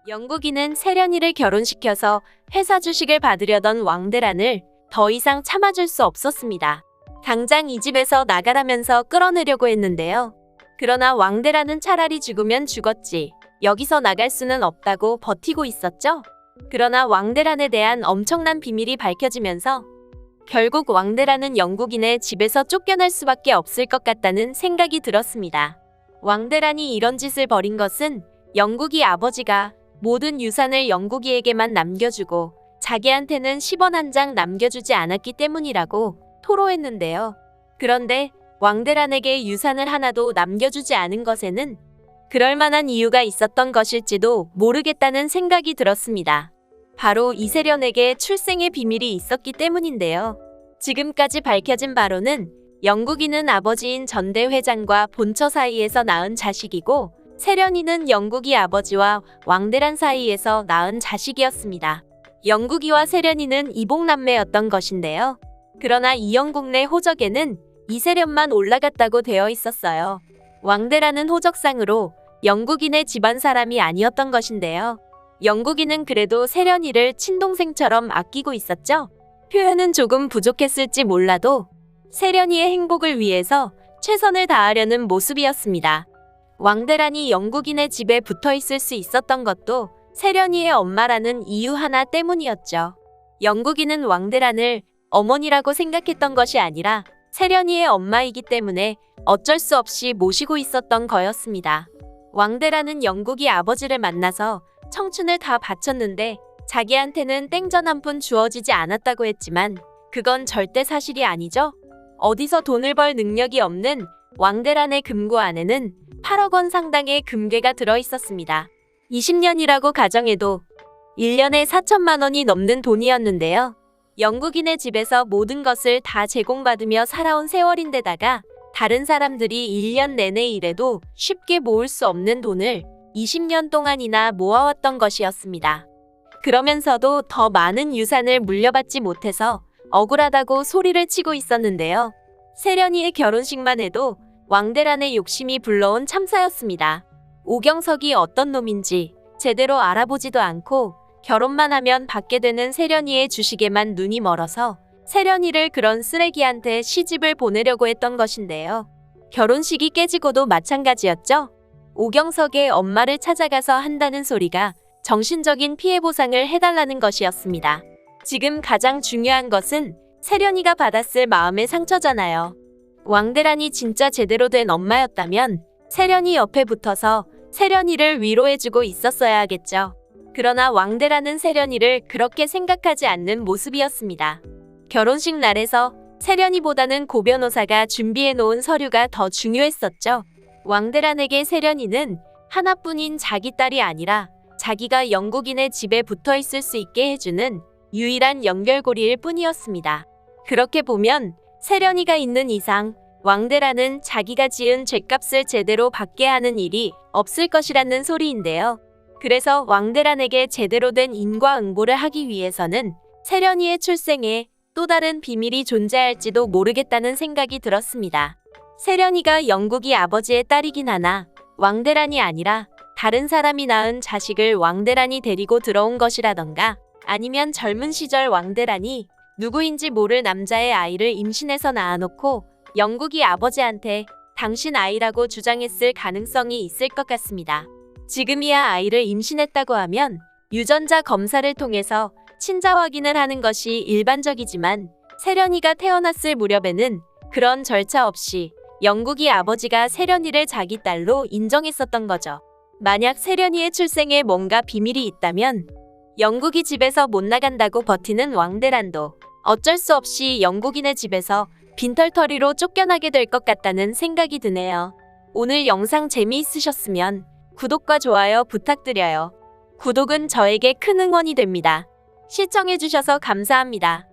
영국인은 세련이를 결혼시켜서 회사 주식을 받으려던 왕대란을 더 이상 참아줄 수 없었습니다. 당장 이 집에서 나가라면서 끌어내려고 했는데요. 그러나 왕대란은 차라리 죽으면 죽었지 여기서 나갈 수는 없다고 버티고 있었죠. 그러나 왕대란에 대한 엄청난 비밀이 밝혀지면서 결국 왕대란은 영국인의 집에서 쫓겨날 수밖에 없을 것 같다는 생각이 들었습니다. 왕대란이 이런 짓을 벌인 것은 영국이 아버지가 모든 유산을 영국이에게만 남겨주고 자기한테는 10원 한 장 남겨주지 않았기 때문이라고 토로했는데요. 그런데 왕대란에게 유산을 하나도 남겨주지 않은 것에는 그럴 만한 이유가 있었던 것일지도 모르겠다는 생각이 들었습니다. 바로 이세련에게 출생의 비밀이 있었기 때문인데요. 지금까지 밝혀진 바로는 영국인은 아버지인 전대 회장과 본처 사이에서 낳은 자식이고 세련이는 영국이 아버지와 왕대란 사이에서 낳은 자식이었습니다. 영국이와 세련이는 이복남매였던 것인데요. 그러나 이영국 내 호적에는 이세련만 올라갔다고 되어 있었어요. 왕대란은 호적상으로 영국인의 집안 사람이 아니었던 것인데요. 영국인은 그래도 세련이를 친동생처럼 아끼고 있었죠. 표현은 조금 부족했을지 몰라도 세련이의 행복을 위해서 최선을 다하려는 모습이었습니다. 왕대란이 영국인의 집에 붙어 있을 수 있었던 것도 세련이의 엄마라는 이유 하나 때문이었죠. 영국인은 왕대란을 어머니라고 생각했던 것이 아니라 세련이의 엄마이기 때문에 어쩔 수 없이 모시고 있었던 거였습니다. 왕대란은 영국이 아버지를 만나서 청춘을 다 바쳤는데 자기한테는 땡전 한 푼 주어지지 않았다고 했지만 그건 절대 사실이 아니죠. 어디서 돈을 벌 능력이 없는 왕대란의 금고 안에는 8억 원 상당의 금괴가 들어있었습니다. 20년이라고 가정해도 1년에 4천만 원이 넘는 돈이었는데요. 영국인의 집에서 모든 것을 다 제공받으며 살아온 세월인데다가 다른 사람들이 1년 내내 일해도 쉽게 모을 수 없는 돈을 20년 동안이나 모아왔던 것이었습니다. 그러면서도 더 많은 유산을 물려받지 못해서 억울하다고 소리를 치고 있었는데요. 세련이의 결혼식만 해도 왕대란의 욕심이 불러온 참사였습니다. 오경석이 어떤 놈인지 제대로 알아보지도 않고 결혼만 하면 받게 되는 세련이의 주식에만 눈이 멀어서 세련이를 그런 쓰레기한테 시집을 보내려고 했던 것인데요. 결혼식이 깨지고도 마찬가지였죠. 오경석의 엄마를 찾아가서 한다는 소리가 정신적인 피해 보상을 해달라는 것이었습니다. 지금 가장 중요한 것은 세련이가 받았을 마음의 상처잖아요. 왕대란이 진짜 제대로 된 엄마였다면 세련이 옆에 붙어서 세련이를 위로해주고 있었어야 하겠죠. 그러나 왕대란은 세련이를 그렇게 생각하지 않는 모습이었습니다. 결혼식 날에서 세련이보다는 고 변호사가 준비해놓은 서류가 더 중요했었죠. 왕대란에게 세련이는 하나뿐인 자기 딸이 아니라 자기가 영국인의 집에 붙어 있을 수 있게 해주는 유일한 연결고리일 뿐이었습니다. 그렇게 보면 세련이가 있는 이상 왕대란은 자기가 지은 죗값을 제대로 받게 하는 일이 없을 것이라는 소리인데요. 그래서 왕대란에게 제대로 된 인과응보를 하기 위해서는 세련이의 출생에 또 다른 비밀이 존재할지도 모르겠다는 생각이 들었습니다. 세련이가 영국이 아버지의 딸이긴 하나 왕대란이 아니라 다른 사람이 낳은 자식을 왕대란이 데리고 들어온 것이라던가 아니면 젊은 시절 왕대란이 누구인지 모를 남자의 아이를 임신해서 낳아놓고 영국이 아버지한테 당신 아이라고 주장했을 가능성이 있을 것 같습니다. 지금이야 아이를 임신했다고 하면 유전자 검사를 통해서 친자 확인을 하는 것이 일반적이지만 세련이가 태어났을 무렵에는 그런 절차 없이 영국이 아버지가 세련이를 자기 딸로 인정했었던 거죠. 만약 세련이의 출생에 뭔가 비밀이 있다면 영국이 집에서 못 나간다고 버티는 왕대란도 어쩔 수 없이 영국인의 집에서 빈털터리로 쫓겨나게 될 것 같다는 생각이 드네요. 오늘 영상 재미있으셨으면 구독과 좋아요 부탁드려요. 구독은 저에게 큰 응원이 됩니다. 시청해주셔서 감사합니다.